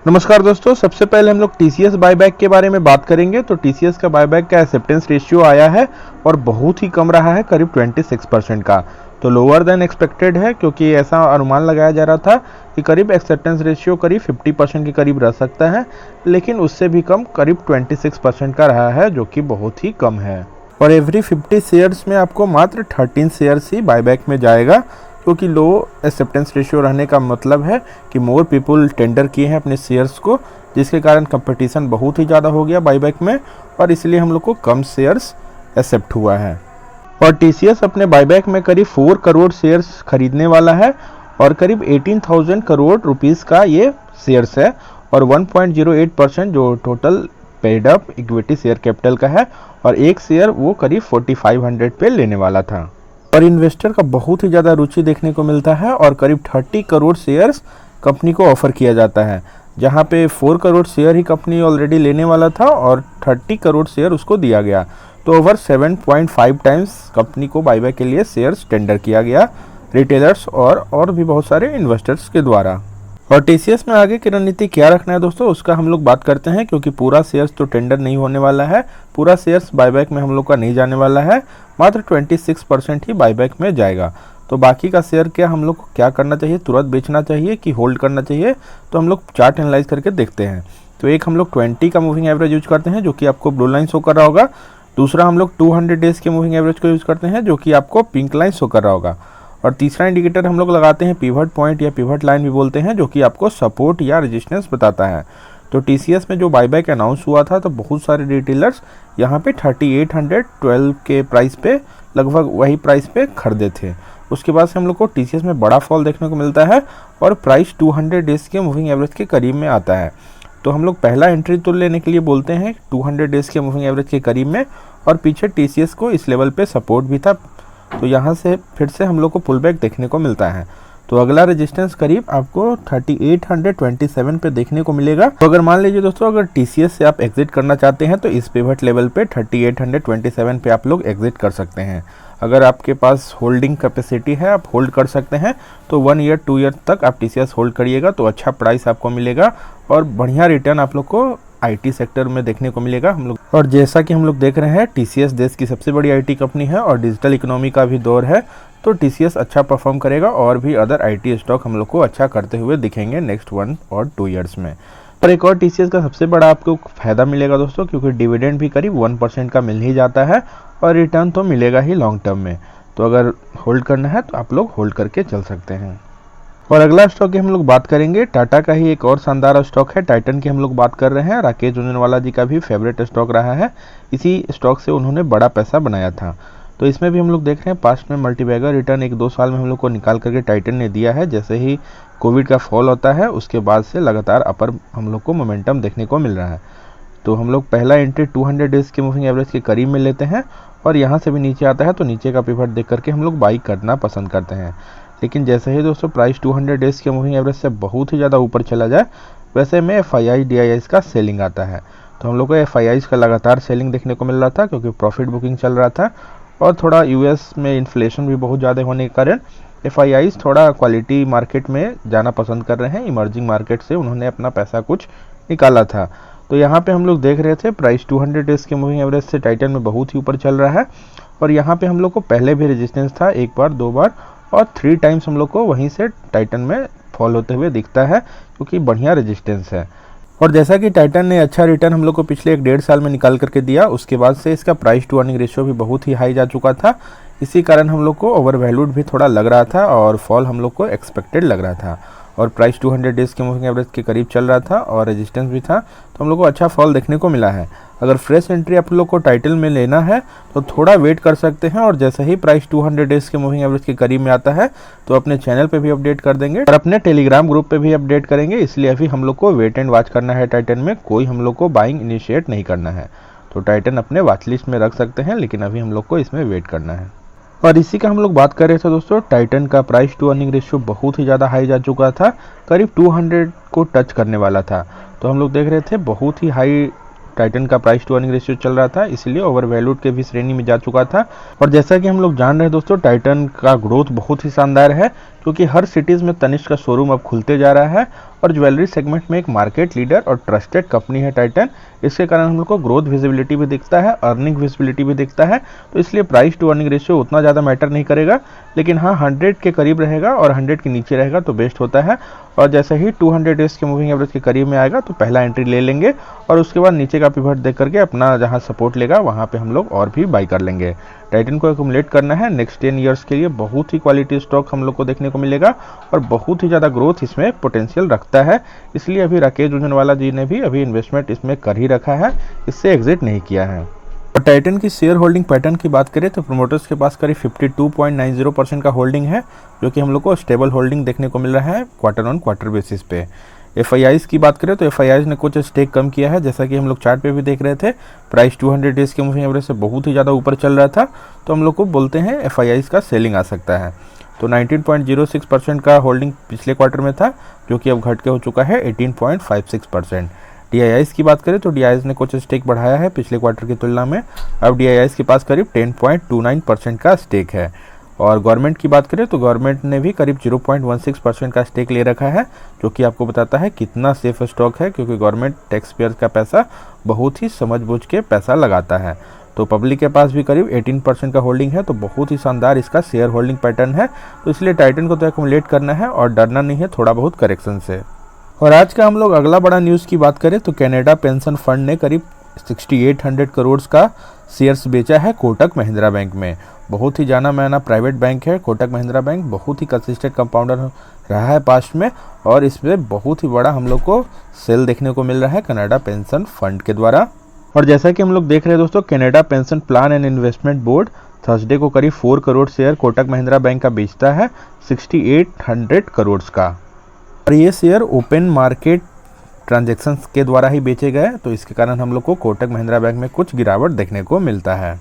नमस्कार दोस्तों, सबसे पहले हम लोग टीसीएस बायबैक के बारे में बात करेंगे। तो टीसीएस का बायबैक का एक्सेप्टेंस रेशियो आया है और बहुत ही कम रहा है, करीब 26% का। तो लोअर देन एक्सपेक्टेड है, क्योंकि ऐसा अनुमान लगाया जा रहा था कि करीब एक्सेप्टेंस रेशियो करीब 50% के करीब रह सकता है, लेकिन उससे भी कम करीब 26% का रहा है, जो कि बहुत ही कम है। और एवरी 50 शेयर्स में आपको मात्र 13 शेयर्स ही बायबैक में जाएगा, क्योंकि लो एक्सेप्टेंस रेशियो रहने का मतलब है कि मोर पीपल टेंडर किए हैं अपने शेयर्स को, जिसके कारण कंपटीशन बहुत ही ज़्यादा हो गया बायबैक में, और इसलिए हम लोग को कम शेयर्स एक्सेप्ट हुआ है। और टीसीएस अपने बायबैक में करीब 4 करोड़ शेयर्स खरीदने वाला है, और करीब 18,000 करोड़ रुपीस का ये शेयर्स है, और 1.08% जो total paid up equity share capital का है, और एक शेयर वो करीब 4500 पे लेने वाला था। और इन्वेस्टर का बहुत ही ज़्यादा रुचि देखने को मिलता है, और करीब 30 करोड़ शेयर्स कंपनी को ऑफर किया जाता है, जहां पे 4 करोड़ शेयर ही कंपनी ऑलरेडी लेने वाला था और 30 करोड़ शेयर उसको दिया गया। तो ओवर 7.5 टाइम्स कंपनी को बायबैक के लिए शेयर्स टेंडर किया गया रिटेलर्स और भी बहुत सारे इन्वेस्टर्स के द्वारा। और टीसीएस में आगे की रणनीति क्या रखना है दोस्तों, उसका हम लोग बात करते हैं, क्योंकि पूरा शेयर्स तो टेंडर नहीं होने वाला है, पूरा शेयर्स बायबैक में हम लोग का नहीं जाने वाला है, मात्र 26% ही बायबैक में जाएगा। तो बाकी का शेयर क्या हम लोग को क्या करना चाहिए, तुरंत बेचना चाहिए कि होल्ड करना चाहिए, तो हम लोग चार्ट एनालाइज करके देखते हैं। तो एक हम लोग 20 का मूविंग एवरेज यूज करते हैं, जो कि आपको ब्लू लाइन शो कर रहा होगा। दूसरा हम लोग 200 डेज के मूविंग एवरेज को यूज करते हैं, जो कि आपको पिंक लाइन शो कर रहा होगा। और तीसरा इंडिकेटर हम लोग लगाते हैं पिवट पॉइंट या पिवट लाइन भी बोलते हैं, जो कि आपको सपोर्ट या रेजिस्टेंस बताता है। तो टीसीएस में जो बायबैक अनाउंस हुआ था, तो बहुत सारे रिटेलर्स यहाँ पे 3812 के प्राइस पे, लगभग वही प्राइस पे खरीदे थे। उसके बाद से हम लोग को टीसीएस में बड़ा फॉल देखने को मिलता है, और प्राइस 200 डेज के मूविंग एवरेज के करीब में आता है। तो हम लोग पहला एंट्री तो लेने के लिए बोलते हैं 200 डेज के मूविंग एवरेज के करीब में, और पीछे टीसीएस को इस लेवल पे सपोर्ट भी था, तो यहाँ से फिर से हम लोग को पुल बैक देखने को मिलता है। तो अगला रेजिस्टेंस करीब आपको 3827 पे देखने को मिलेगा। तो अगर मान लीजिए दोस्तों, अगर टीसीएस से आप एग्जिट करना चाहते हैं, तो इस पिवट लेवल पे 3827 पे आप लोग एग्जिट कर सकते हैं। अगर आपके पास होल्डिंग कैपेसिटी है, आप होल्ड कर सकते हैं, तो 1 ईयर 2 ईयर तक आप टीसीएस होल्ड करिएगा, तो अच्छा प्राइस आपको मिलेगा और बढ़िया रिटर्न आप लोग को आईटी सेक्टर में देखने को मिलेगा हम लोग। और जैसा कि हम लोग देख रहे हैं, टीसीएस देश की सबसे बड़ी आईटी कंपनी है, और डिजिटल इकोनॉमी का भी दौर है, तो टीसीएस अच्छा परफॉर्म करेगा, और भी अदर आईटी स्टॉक हम लोग को अच्छा करते हुए दिखेंगे नेक्स्ट 1 और 2 ईयर्स में। और एक और टीसीएस का सबसे बड़ा आपको फायदा मिलेगा दोस्तों, क्योंकि डिविडेंड भी करीब 1% का मिल ही जाता है, और रिटर्न तो मिलेगा ही लॉन्ग टर्म में। तो अगर होल्ड करना है तो आप लोग होल्ड करके चल सकते हैं। और अगला स्टॉक की हम लोग बात करेंगे, टाटा का ही एक और शानदार स्टॉक है, टाइटन की हम लोग बात कर रहे हैं। राकेश झुनझुनवाला जी का भी फेवरेट स्टॉक रहा है, इसी स्टॉक से उन्होंने बड़ा पैसा बनाया था। तो इसमें भी हम लोग देख रहे हैं पास्ट में मल्टीबैगर रिटर्न 1-2 साल में हम लोग को निकाल करके टाइटन ने दिया है। जैसे ही कोविड का फॉल होता है, उसके बाद से लगातार अपर हम लोग को मोमेंटम देखने को मिल रहा है। तो हम लोग पहला एंट्री 200 डेज के मूविंग एवरेज के करीब में लेते हैं, और यहाँ से भी नीचे आता है तो नीचे का पिवट देख करके हम लोग बाई करना पसंद करते हैं। लेकिन जैसे ही दोस्तों प्राइस 200 डेज के मूविंग एवरेज से बहुत ही ज़्यादा ऊपर चला जाए, वैसे में एफआईआई डीआईआईस का सेलिंग आता है। तो हम लोग को एफआईआईस का लगातार सेलिंग देखने को मिल रहा था, क्योंकि प्रॉफिट बुकिंग चल रहा था, और थोड़ा यूएस में इन्फ्लेशन भी बहुत ज़्यादा होने के कारण एफआईआईस थोड़ा क्वालिटी मार्केट में जाना पसंद कर रहे हैं। इमर्जिंग मार्केट से उन्होंने अपना पैसा कुछ निकाला था। तो यहाँ पे हम लोग देख रहे थे प्राइस 200 डेज के मूविंग एवरेज से टाइटन में बहुत ही ऊपर चल रहा है, और यहाँ पे हम लोग को पहले भी रेजिस्टेंस था, 1 बार 2 बार और 3 टाइम्स हम लोग को वहीं से टाइटन में फॉल होते हुए दिखता है, क्योंकि बढ़िया रेजिस्टेंस है। और जैसा कि टाइटन ने अच्छा रिटर्न हम लोग को पिछले 1-1.5 साल में निकाल करके दिया, उसके बाद से इसका प्राइस टू अर्निंग रेशियो भी बहुत ही हाई जा चुका था। इसी कारण हम लोग को ओवर वैल्यूड भी थोड़ा लग रहा था, और फॉल हम लोग को एक्सपेक्टेड लग रहा था। और प्राइस 200 डेज के मूविंग एवरेज के करीब चल रहा था, और रेजिस्टेंस भी था, तो हम लोग को अच्छा फॉल देखने को मिला है। अगर फ्रेश एंट्री आप लोग को टाइटल में लेना है, तो थोड़ा वेट कर सकते हैं, और जैसे ही प्राइस 200 डेज के मूविंग एवरेज के करीब में आता है, तो अपने चैनल पे भी अपडेट कर देंगे, और अपने टेलीग्राम ग्रुप पे भी अपडेट करेंगे। इसलिए अभी हम लोग को वेट एंड वॉच करना है टाइटन में, कोई हम लोग को बाइंग इनिशिएट नहीं करना है। तो टाइटन अपने वॉच लिस्ट में रख सकते हैं, लेकिन अभी हम लोग को इसमें वेट करना है। और इसी का हम लोग बात कर रहे थे दोस्तों, टाइटन का प्राइस टू अर्निंग रेशियो बहुत ही ज़्यादा हाई जा चुका था, करीब 200 को टच करने वाला था। तो हम लोग देख रहे थे बहुत ही हाई टाइटन का प्राइस टू अर्निंग रेशियो चल रहा था, इसलिए ओवर वैल्यूड के भी श्रेणी में जा चुका था। और जैसा कि हम लोग जान रहे हैं दोस्तों, टाइटन का ग्रोथ बहुत ही शानदार है, क्योंकि हर सिटीज़ में तनिष्क का शोरूम अब खुलते जा रहा है, और ज्वेलरी सेगमेंट में एक मार्केट लीडर और ट्रस्टेड कंपनी है टाइटन। इसके कारण हम लोग को ग्रोथ विजिबिलिटी भी दिखता है, अर्निंग विजिबिलिटी भी दिखता है, तो इसलिए प्राइस टू अर्निंग रेशियो उतना ज़्यादा मैटर नहीं करेगा। लेकिन हाँ, 100 के करीब रहेगा और 100 के नीचे रहेगा तो बेस्ट होता है। और जैसे ही 200 डेज के मूविंग एवरेज के करीब में आएगा तो पहला एंट्री ले लेंगे और उसके बाद नीचे का पिवट देख करके अपना जहाँ सपोर्ट लेगा वहाँ पे हम लोग और भी बाई कर लेंगे। टाइटन को एक्यूमुलेट करना है नेक्स्ट 10 ईयर्स के लिए। बहुत ही क्वालिटी स्टॉक हम लोग को देखने को मिलेगा और बहुत ही ज़्यादा ग्रोथ इसमें पोटेंशियल रखता है। इसलिए अभी राकेश झुनझुनवाला जी ने भी अभी इन्वेस्टमेंट इसमें कर ही रखा है, इससे एग्जिट नहीं किया है। और टाइटन की शेयर होल्डिंग पैटर्न की बात करें तो प्रमोटर्स के पास करीब 52.90% का होल्डिंग है, जो कि हम लोग को स्टेबल होल्डिंग देखने को मिल रहा है क्वार्टर ऑन क्वार्टर बेसिस पे। FIIs की बात करें तो FIIs ने कुछ स्टेक कम किया है, जैसा कि हम लोग चार्ट पे भी देख रहे थे। प्राइस 200 डेज के मूविंग एवरेज से बहुत ही ज़्यादा ऊपर चल रहा था, तो हम लोग को बोलते हैं FIIs का सेलिंग आ सकता है। तो 19.06% का होल्डिंग पिछले क्वार्टर में था, जो कि अब घट के हो चुका है 18.56%। DIIs की बात करें तो DIIs ने कुछ स्टेक बढ़ाया है पिछले क्वार्टर की तुलना में। अब DIIs के पास करीब 10.29% का स्टेक है। और गवर्नमेंट की बात करें तो गवर्नमेंट ने भी करीब 0.16% का स्टेक ले रखा है, जो कि आपको बताता है कितना सेफ स्टॉक है, क्योंकि गवर्नमेंट टैक्स पेयर का पैसा बहुत ही समझबूझ के पैसा लगाता है। तो पब्लिक के पास भी करीब 18% का होल्डिंग है, तो बहुत ही शानदार इसका शेयर होल्डिंग पैटर्न है। तो इसलिए टाइटन को तो एक्यूमुलेट करना है और डरना नहीं है थोड़ा बहुत करेक्शन से। और आज का हम लोग अगला बड़ा न्यूज़ की बात करें तो कनाडा पेंशन फंड ने करीब 6800 करोड़ का शेयर्स बेचा है कोटक महिंद्रा बैंक में। बहुत ही जाना माना प्राइवेट बैंक है कोटक महिंद्रा बैंक, बहुत ही कंसिस्टेंट कंपाउंडर रहा है पास्ट में, और इसमें बहुत ही बड़ा हम लोग को सेल देखने को मिल रहा है कनाडा पेंशन फंड के द्वारा। और जैसा कि हम लोग देख रहे हैं दोस्तों, Canada pension plan and investment board Thursday को करीब 4 करोड़ शेयर कोटक महिंद्रा बैंक का बेचता है 6800 करोड़ का। और ये शेयर ओपन मार्केट ट्रांजैक्शंस के द्वारा ही बेचे गए, तो इसके कारण हम लोग को कोटक महिंद्रा बैंक में कुछ गिरावट देखने को मिलता है।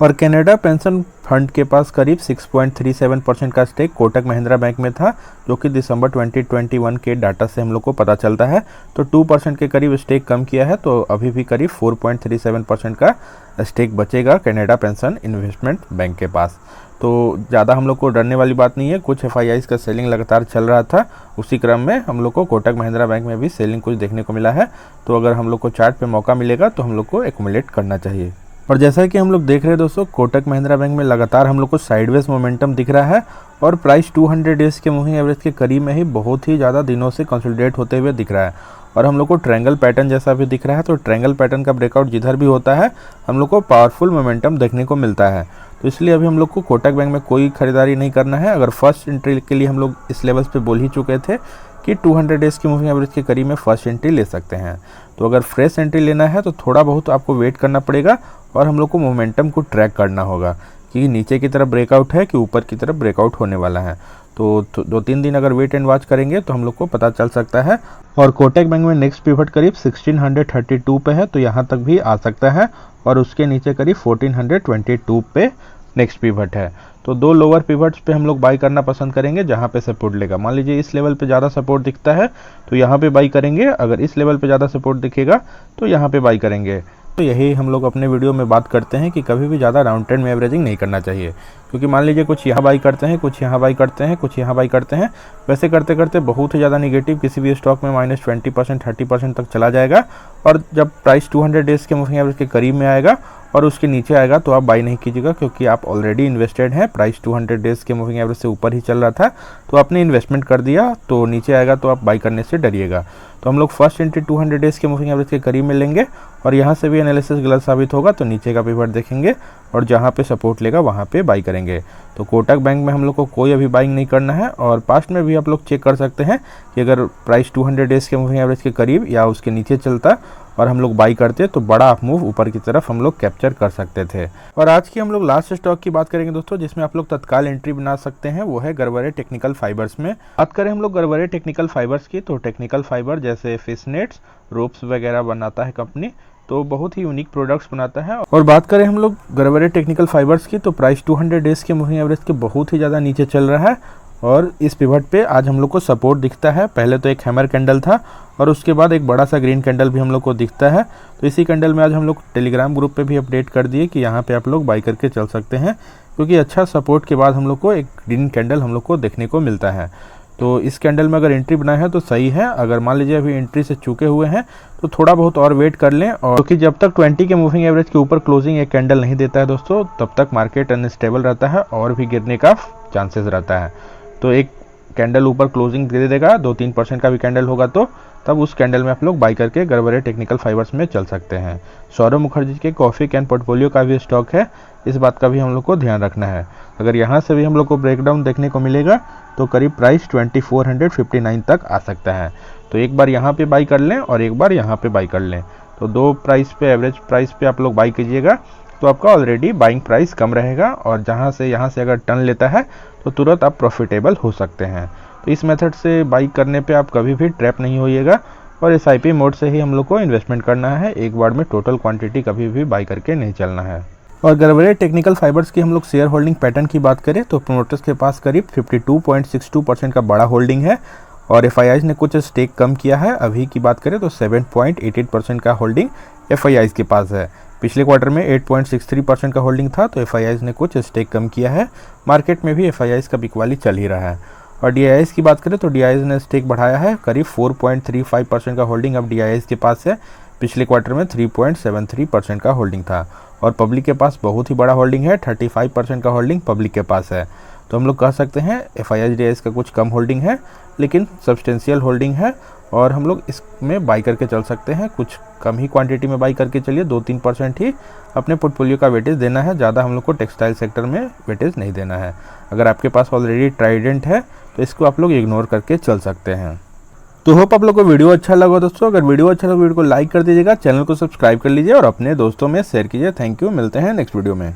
और कनाडा पेंशन फंड के पास करीब 6.37% का स्टेक कोटक महिंद्रा बैंक में था, जो कि दिसंबर 2021 के डाटा से हम लोग को पता चलता है। तो 2% के करीब स्टेक कम किया है, तो अभी भी करीब 4.37% का स्टेक बचेगा कनाडा पेंशन इन्वेस्टमेंट बैंक के पास। तो ज़्यादा हम लोग को डरने वाली बात नहीं है। कुछ FIIs का सेलिंग लगातार चल रहा था, उसी क्रम में हम लोग को कोटक महिंद्रा बैंक में भी सेलिंग कुछ देखने को मिला है। तो अगर हम लोग को चार्ट पे मौका मिलेगा तो हम लोग को एक्यूमुलेट करना चाहिए। और जैसा कि हम लोग देख रहे हैं दोस्तों, कोटक महिंद्रा बैंक में लगातार हम लोग को साइडवेज मोमेंटम दिख रहा है और प्राइस 200 डेज के मूविंग एवरेज के करीब में ही बहुत ही ज़्यादा दिनों से कंसोलिडेट होते हुए दिख रहा है। और हम लोग को ट्रायंगल पैटर्न जैसा भी दिख रहा है, तो ट्रायंगल पैटर्न का ब्रेकआउट जिधर भी होता है हम लोग को पावरफुल मोमेंटम देखने को मिलता है। तो इसलिए अभी हम लोग को कोटक बैंक में कोई खरीदारी नहीं करना है। अगर फर्स्ट एंट्री के लिए हम लोग इस लेवल्स पे बोल ही चुके थे कि 200 डेज की मूविंग एवरेज के करीब में फर्स्ट एंट्री ले सकते हैं। तो अगर फ्रेश एंट्री लेना है तो थोड़ा बहुत आपको वेट करना पड़ेगा और हम लोग को मोमेंटम को ट्रैक करना होगा कि नीचे की तरफ ब्रेकआउट है कि ऊपर की तरफ ब्रेकआउट होने वाला है। तो 2-3 दिन अगर वेट एंड वॉच करेंगे तो हम लोग को पता चल सकता है। और कोटक बैंक में नेक्स्ट पिवट करीब 1632 पे है, तो यहाँ तक भी आ सकता है, और उसके नीचे करीब 1422 पे नेक्स्ट पिवट है। तो 2 लोअर पिवट्स पे हम लोग बाई करना पसंद करेंगे जहाँ पे सपोर्ट लेगा। मान लीजिए इस लेवल पे ज़्यादा सपोर्ट दिखता है तो यहाँ पे बाई करेंगे, अगर इस लेवल पे ज़्यादा सपोर्ट दिखेगा तो यहाँ पे बाई करेंगे। तो यही हम लोग अपने वीडियो में बात करते हैं कि कभी भी ज़्यादा राउंड ट्रेंड में एवरेजिंग नहीं करना चाहिए, क्योंकि मान लीजिए कुछ यहाँ बाई करते हैं, कुछ यहाँ बाई करते हैं, कुछ यहाँ बाई करते हैं, वैसे करते करते बहुत ही ज़्यादा निगेटिव किसी भी स्टॉक में -20% 30% तक चला जाएगा। और जब प्राइस 200 डेज के मूविंग एवरेज के करीब में आएगा और उसके नीचे आएगा तो आप बाई नहीं कीजिएगा, क्योंकि आप ऑलरेडी इन्वेस्टेड हैं। प्राइस 200 डेज के मूविंग एवरेज से ऊपर ही चल रहा था तो आपने इन्वेस्टमेंट कर दिया, तो नीचे आएगा तो आप बाई करने से डरिएगा। तो हम लोग फर्स्ट एंट्री 200 डेज के मूविंग एवरेज के करीब में लेंगे और यहाँ से भी एनालिसिस गलत साबित होगा तो नीचे का पिवट देखेंगे और जहाँ पे सपोर्ट लेगा वहाँ पे बाई करेंगे। तो कोटक बैंक में हम लोग को कोई अभी बाइंग नहीं करना है। और पास्ट में भी आप लोग चेक कर सकते हैं कि अगर प्राइस 200 डेज के मूविंग एवरेज के करीब या उसके नीचे चलता और हम लोग बाई करते तो बड़ा अप मूव ऊपर की तरफ हम लोग कैप्चर कर सकते थे। और आज की हम लोग लास्ट स्टॉक की बात करेंगे दोस्तों, जिसमें आप लोग तत्काल एंट्री बना सकते हैं, वो है गरवरे टेक्निकल फाइबर्स में। बात करें हम लोग गरवरे टेक्निकल फाइबर्स की, तो टेक्निकल फाइबर जैसे फिश नेट्स, रोप्स वगैरह बनाता है कंपनी, तो बहुत ही यूनिक प्रोडक्ट्स बनाता है। और बात करें हम लोग गरवरे टेक्निकल फाइबर्स की, तो प्राइस 200 डेज के मूविंग एवरेज के बहुत ही ज़्यादा नीचे चल रहा है और इस पिवट पे आज हम लोग को सपोर्ट दिखता है। पहले तो एक हैमर कैंडल था और उसके बाद एक बड़ा सा ग्रीन कैंडल भी हम लोग को दिखता है। तो इसी कैंडल में आज हम लोग टेलीग्राम ग्रुप पे भी अपडेट कर दिए कि यहाँ पे आप लोग बाई करके चल सकते हैं, क्योंकि अच्छा सपोर्ट के बाद हम लोग को एक ग्रीन कैंडल हम लोग को देखने को मिलता है। तो इस कैंडल में अगर एंट्री बनाए हैं तो सही है। अगर मान लीजिए अभी एंट्री से चूके हुए हैं तो थोड़ा बहुत और वेट कर लें, और क्योंकि जब तक 20 के मूविंग एवरेज के ऊपर क्लोजिंग एक कैंडल नहीं देता है दोस्तों, तब तक मार्केट अनस्टेबल रहता है और भी गिरने का चांसेस रहता है। तो एक कैंडल ऊपर क्लोजिंग दे देगा, 2-3% का भी कैंडल होगा तो तब उस कैंडल में आप लोग बाई करके गरबरे टेक्निकल फाइबर्स में चल सकते हैं। सौरभ मुखर्जी के कॉफ़ी कैन पोर्टफोलियो का भी स्टॉक है, इस बात का भी हम लोग को ध्यान रखना है। अगर यहाँ से भी हम लोग को ब्रेकडाउन देखने को मिलेगा तो करीब प्राइस 2459 तक आ सकता है। तो एक बार यहाँ पे बाई कर लें और एक बार यहाँ पे बाई कर लें, तो दो प्राइस पे, एवरेज प्राइस पे आप लोग बाई कीजिएगा तो आपका ऑलरेडी बाइंग प्राइस कम रहेगा, और जहाँ से यहाँ से अगर टर्न लेता है तो तुरंत आप प्रॉफिटेबल हो सकते हैं। तो इस मेथड से बाई करने पे आप कभी भी ट्रैप नहीं होइएगा, और SIP मोड से ही हम लोग को इन्वेस्टमेंट करना है। एक बार में टोटल क्वांटिटी कभी भी बाई करके नहीं चलना है। और गरबरे टेक्निकल फाइबर्स की हम लोग शेयर होल्डिंग पैटर्न की बात करें तो प्रोमोटर्स के पास करीब 52.62% का बड़ा होल्डिंग है, और FIIs ने कुछ स्टेक कम किया है। अभी की बात करें तो 7.88% का होल्डिंग FIIs के पास है। पिछले क्वार्टर में 8.63% का होल्डिंग था, तो FIIs ने कुछ स्टेक कम किया है। मार्केट में भी FIIs का बिकवाली चल ही रहा है। और DIIs की बात करें तो DIIs ने स्टेक बढ़ाया है, करीब 4.35% का होल्डिंग अब DIIs के पास है। पिछले क्वार्टर में 3.73% का होल्डिंग था। और पब्लिक के पास बहुत ही बड़ा होल्डिंग है, 35% का होल्डिंग पब्लिक के पास है। तो हम लोग कह सकते हैं FIIs DIIs का कुछ कम होल्डिंग है, लेकिन सब्सटेंशियल होल्डिंग है, और हम लोग इसमें बाई करके चल सकते हैं। कुछ कम ही क्वांटिटी में बाई करके चलिए, 2-3% ही अपने पोर्टफोलियो का वेटेज देना है, ज़्यादा हम लोग को टेक्सटाइल सेक्टर में वेटेज नहीं देना है। अगर आपके पास ऑलरेडी ट्राइडेंट है तो इसको आप लोग इग्नोर करके चल सकते हैं। तो होप आप लोग को वीडियो अच्छा लगा दोस्तों। अगर वीडियो अच्छा लगा वीडियो को लाइक कर दीजिएगा, चैनल को सब्सक्राइब कर लीजिए और अपने दोस्तों में शेयर कीजिए। थैंक यू, मिलते हैं नेक्स्ट वीडियो में।